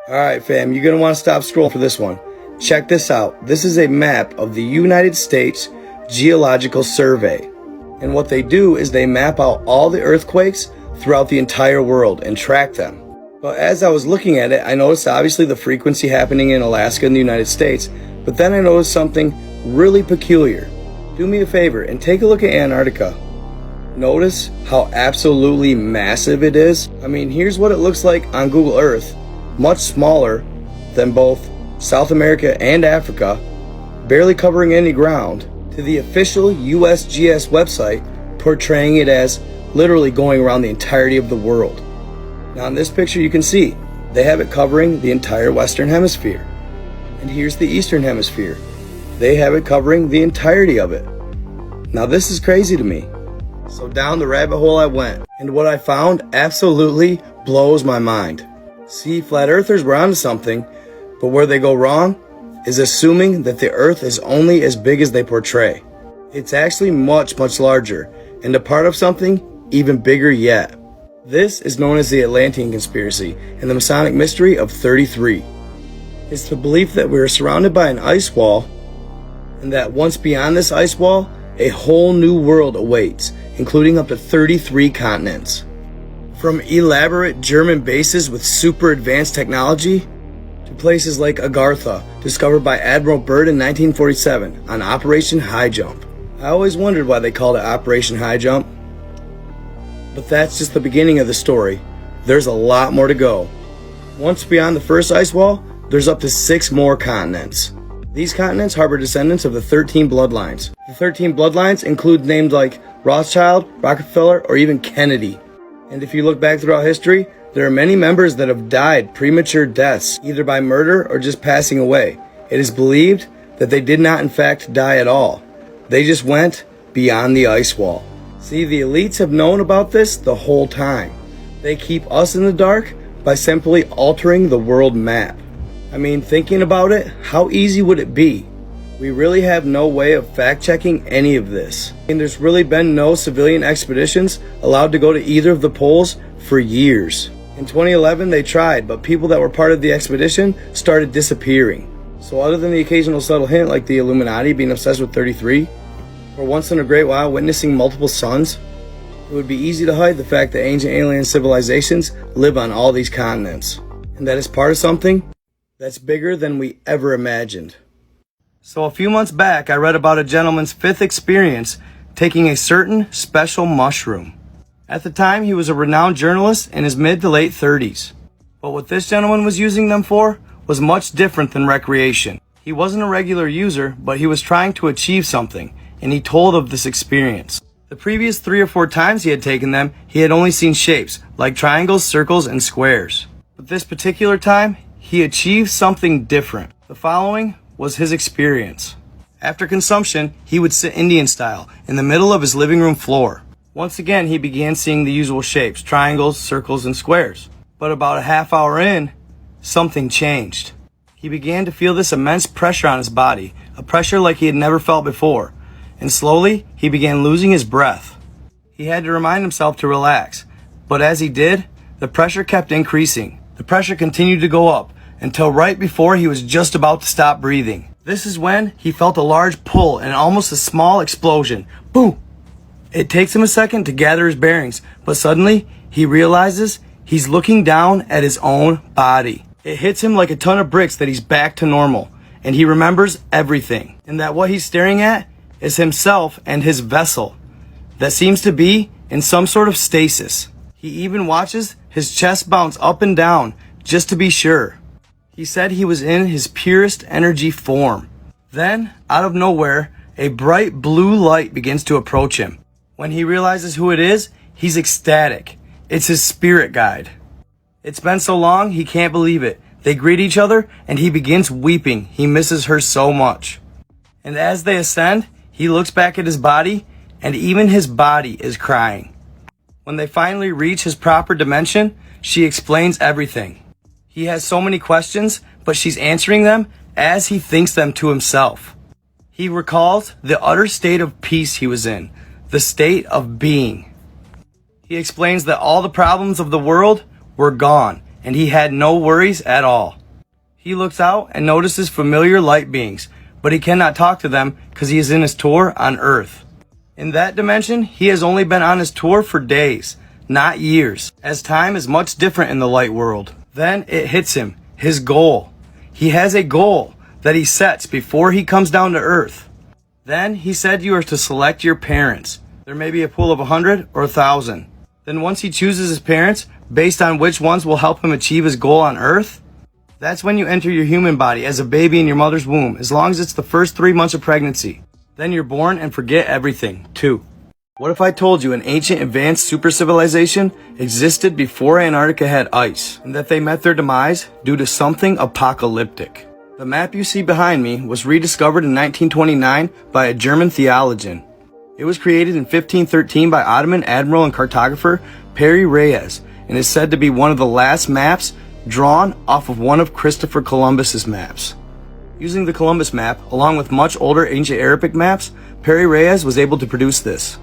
Alright fam, you're going to want to stop scrolling for this one. Check this out. This is a map of the United States Geological Survey. And what they do is they map out all the earthquakes throughout the entire world and track them. But as I was looking at it, I noticed obviously the frequency happening in Alaska and the United States, but then I noticed something really peculiar. Do me a favor and take a look at Antarctica. Notice how absolutely massive it is. I mean, here's what it looks like on Google Earth. Much smaller than both South America and Africa, barely covering any ground, to the official USGS website portraying it as literally going around the entirety of the world. Now in this picture you can see they have it covering the entire Western Hemisphere. And here's the Eastern Hemisphere. They have it covering the entirety of it. Now this is crazy to me. So down the rabbit hole I went, and what I found absolutely blows my mind. See, flat earthers were onto something, but where they go wrong is assuming that the earth is only as big as they portray. It's actually much, much larger, and a part of something even bigger yet. This is known as the Atlantean Conspiracy and the Masonic Mystery of 33. It's the belief that we are surrounded by an ice wall, and that once beyond this ice wall, a whole new world awaits, including up to 33 continents. From elaborate German bases with super advanced technology, to places like Agartha, discovered by Admiral Byrd in 1947 on Operation High Jump. I always wondered why they called it Operation High Jump. But that's just the beginning of the story. There's a lot more to go. Once beyond the first ice wall, there's up to 6 more continents. These continents harbor descendants of the 13 bloodlines. The 13 bloodlines include names like Rothschild, Rockefeller, or even Kennedy. And if you look back throughout history, there are many members that have died premature deaths, either by murder or just passing away. It is believed that they did not in fact die at all. They just went beyond the ice wall. See, the elites have known about this the whole time. They keep us in the dark by simply altering the world map. I mean, thinking about it, how easy would it be? We really have no way of fact-checking any of this. And there's really been no civilian expeditions allowed to go to either of the poles for years. In 2011 they tried, but people that were part of the expedition started disappearing. So other than the occasional subtle hint like the Illuminati being obsessed with 33, or once in a great while witnessing multiple suns, it would be easy to hide the fact that ancient alien civilizations live on all these continents, and that is part of something that's bigger than we ever imagined. So a few months back, I read about a gentleman's 5th experience taking a certain special mushroom. At the time, he was a renowned journalist in his mid to late 30s. But what this gentleman was using them for was much different than recreation. He wasn't a regular user, but he was trying to achieve something, and he told of this experience. The previous 3 or 4 times he had taken them, he had only seen shapes, like triangles, circles, and squares. But this particular time, he achieved something different. The following was his experience. After consumption, he would sit Indian style in the middle of his living room floor. Once again, he began seeing the usual shapes, triangles, circles, and squares. But about a half hour in, something changed. He began to feel this immense pressure on his body, a pressure like he had never felt before. And slowly, he began losing his breath. He had to remind himself to relax. But as he did, the pressure kept increasing. The pressure continued to go up, until right before he was just about to stop breathing. This is when he felt a large pull and almost a small explosion. Boom! It takes him a second to gather his bearings, but suddenly he realizes he's looking down at his own body. It hits him like a ton of bricks that he's back to normal, and he remembers everything, and that what he's staring at is himself and his vessel that seems to be in some sort of stasis. He even watches his chest bounce up and down just to be sure. He said he was in his purest energy form. Then, out of nowhere, a bright blue light begins to approach him. When he realizes who it is, he's ecstatic. It's his spirit guide. It's been so long, he can't believe it. They greet each other, and he begins weeping. He misses her so much. And as they ascend, he looks back at his body, and even his body is crying. When they finally reach his proper dimension, she explains everything. He has so many questions, but she's answering them as he thinks them to himself. He recalls the utter state of peace he was in, the state of being. He explains that all the problems of the world were gone, and he had no worries at all. He looks out and notices familiar light beings, but he cannot talk to them because he is in his tour on Earth. In that dimension, he has only been on his tour for days, not years, as time is much different in the light world. Then it hits him, his goal. He has a goal that he sets before he comes down to Earth. Then he said you are to select your parents. There may be a pool of 100 or 1,000. Then once he chooses his parents, based on which ones will help him achieve his goal on Earth, that's when you enter your human body as a baby in your mother's womb, as long as it's the first 3 months of pregnancy. Then you're born and forget everything, too. What if I told you an ancient advanced super civilization existed before Antarctica had ice, and that they met their demise due to something apocalyptic? The map you see behind me was rediscovered in 1929 by a German theologian. It was created in 1513 by Ottoman admiral and cartographer Piri Reis, and is said to be one of the last maps drawn off of one of Christopher Columbus's maps. Using the Columbus map, along with much older ancient Arabic maps, Piri Reis was able to produce this.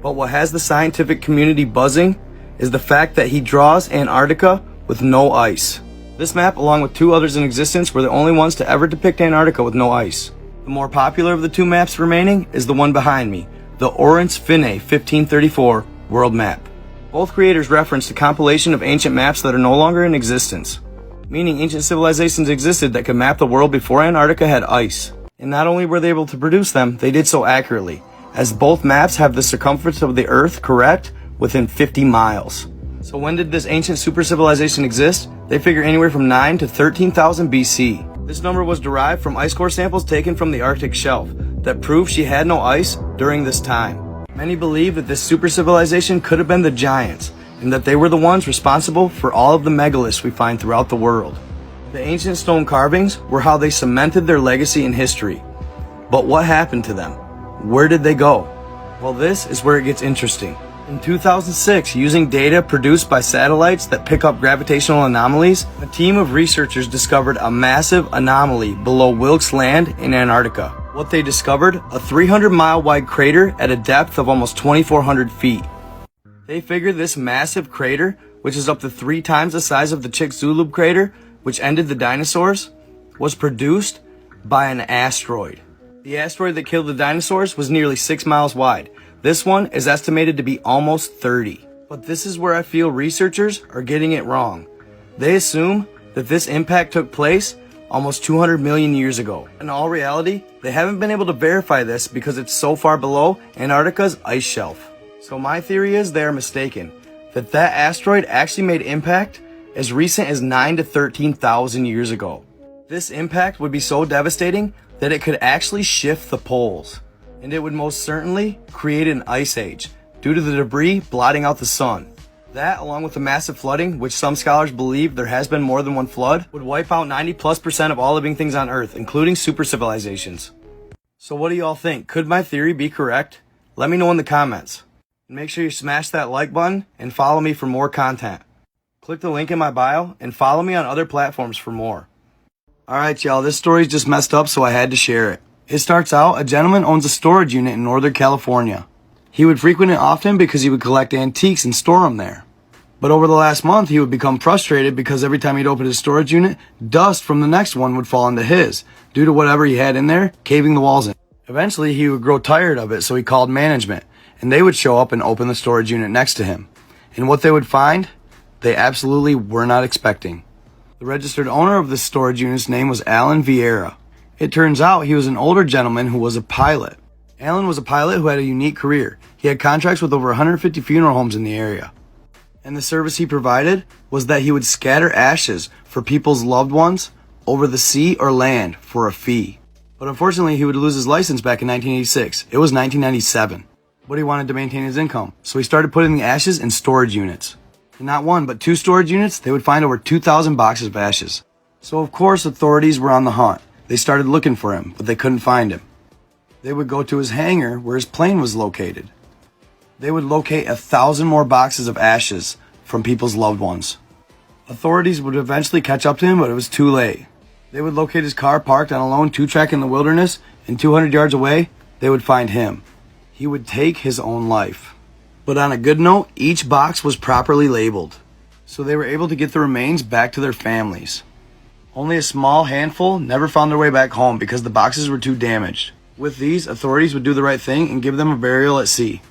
But what has the scientific community buzzing is the fact that he draws Antarctica with no ice. This map, along with 2 others in existence, were the only ones to ever depict Antarctica with no ice. The more popular of the 2 maps remaining is the one behind me, the Orance Finne 1534 world map. Both creators referenced a compilation of ancient maps that are no longer in existence, meaning ancient civilizations existed that could map the world before Antarctica had ice. And not only were they able to produce them, they did so accurately, as both maps have the circumference of the Earth correct within 50 miles. So when did this ancient super civilization exist? They figure anywhere from 9 to 13,000 BC. This number was derived from ice core samples taken from the Arctic shelf that prove she had no ice during this time. Many believe that this super civilization could have been the giants, and that they were the ones responsible for all of the megaliths we find throughout the world. The ancient stone carvings were how they cemented their legacy in history. But what happened to them? Where did they go? Well, this is where it gets interesting. In 2006, using data produced by satellites that pick up gravitational anomalies, a team of researchers discovered a massive anomaly below Wilkes Land in Antarctica. What they discovered? A 300-mile wide crater at a depth of almost 2,400 feet. They figure this massive crater, which is up to 3 times the size of the Chicxulub crater, which ended the dinosaurs, was produced by an asteroid. The asteroid that killed the dinosaurs was nearly 6 miles wide. This one is estimated to be almost 30. But this is where I feel researchers are getting it wrong. They assume that this impact took place almost 200 million years ago. In all reality, they haven't been able to verify this because it's so far below Antarctica's ice shelf. So my theory is they are mistaken, that asteroid actually made impact as recent as 9 to 13,000 years ago. This impact would be so devastating that it could actually shift the poles, and it would most certainly create an ice age due to the debris blotting out the sun. That, along with the massive flooding, which some scholars believe there has been more than one flood, would wipe out 90+% of all living things on Earth, including super civilizations. So what do y'all think? Could my theory be correct? Let me know in the comments. And make sure you smash that like button and follow me for more content. Click the link in my bio and follow me on other platforms for more. Alright y'all, this story's just messed up, so I had to share it. It starts out, a gentleman owns a storage unit in Northern California. He would frequent it often because he would collect antiques and store them there. But over the last month, he would become frustrated because every time he'd open his storage unit, dust from the next one would fall into his, due to whatever he had in there, caving the walls in. Eventually, he would grow tired of it, so he called management, and they would show up and open the storage unit next to him. And what they would find, they absolutely were not expecting. The registered owner of this storage unit's name was Alan Vieira. It turns out he was an older gentleman who was a pilot. Alan was a pilot who had a unique career. He had contracts with over 150 funeral homes in the area. And the service he provided was that he would scatter ashes for people's loved ones over the sea or land for a fee. But unfortunately, he would lose his license back in 1986. It was 1997. But he wanted to maintain his income, so he started putting the ashes in storage units. And not one, but 2 storage units, they would find over 2,000 boxes of ashes. So of course, authorities were on the hunt. They started looking for him, but they couldn't find him. They would go to his hangar where his plane was located. They would locate 1,000 more boxes of ashes from people's loved ones. Authorities would eventually catch up to him, but it was too late. They would locate his car parked on a lone 2-track in the wilderness, and 200 yards away, they would find him. He would take his own life. But on a good note, each box was properly labeled. So they were able to get the remains back to their families. Only a small handful never found their way back home because the boxes were too damaged. With these, authorities would do the right thing and give them a burial at sea.